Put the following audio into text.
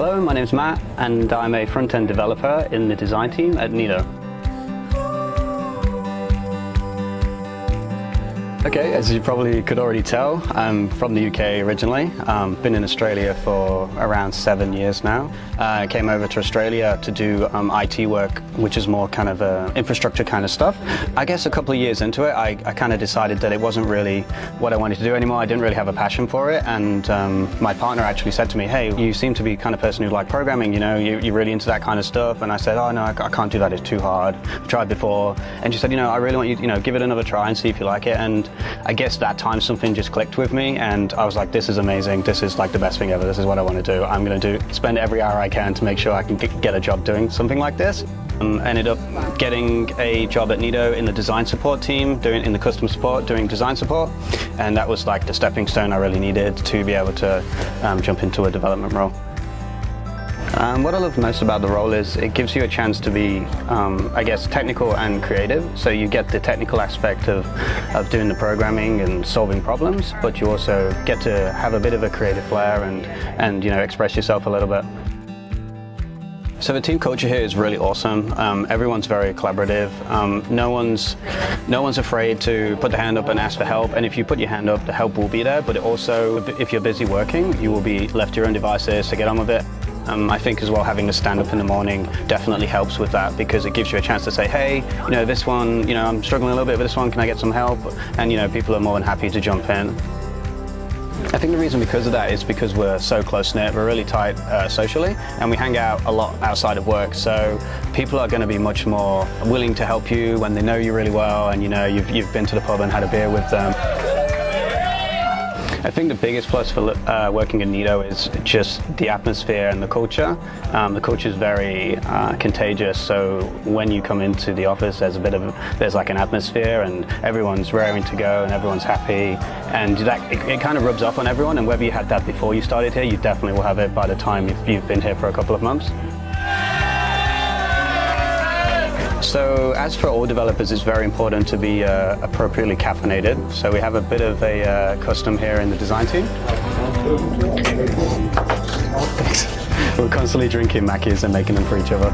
Hello, my name's Matt and I'm a front-end developer in the design team at Neto. Okay, as you probably could already tell, I'm from the UK originally. Been in Australia for around 7 years now. I came over to Australia to do IT work, which is more kind of infrastructure kind of stuff. I guess a couple of years into it, I kind of decided that it wasn't really what I wanted to do anymore. I didn't really have a passion for it, and my partner actually said to me, "Hey, you seem to be the kind of person who like programming, you know, you're really into that kind of stuff." And I said, "Oh no, I can't do that, it's too hard. I've tried before." And she said, "I really want you to, give it another try and see if you like it." And I guess that time something just clicked with me, and I was like, this is amazing, this is like the best thing ever, this is what I want to do. I'm going to spend every hour I can to make sure I can get a job doing something like this. Ended up getting a job at Neto in the design support team, in the custom support, doing design support, and that was like the stepping stone I really needed to be able to jump into a development role. What I love most about the role is it gives you a chance to be, I guess, technical and creative. So you get the technical aspect of doing the programming and solving problems, but you also get to have a bit of a creative flair and express yourself a little bit. So the team culture here is really awesome. Everyone's very collaborative. No one's afraid to put their hand up and ask for help. And if you put your hand up, the help will be there. But also, if you're busy working, you will be left to your own devices to get on with it. I think as well, having to stand up in the morning definitely helps with that, because it gives you a chance to say, hey, this one, I'm struggling a little bit with this one, can I get some help? And people are more than happy to jump in. I think the reason because of that is because we're so close-knit, we're really tight socially, and we hang out a lot outside of work, so people are going to be much more willing to help you when they know you really well and you've been to the pub and had a beer with them. I think the biggest plus for working in Neto is just the atmosphere and the culture. The culture is very contagious, so when you come into the office, there's like an atmosphere, and everyone's raring to go and everyone's happy, and it kind of rubs off on everyone. And whether you had that before you started here, you definitely will have it by the time you've been here for a couple of months. So as for all developers, it's very important to be appropriately caffeinated. So we have a bit of a custom here in the design team. We're constantly drinking Mackies and making them for each other.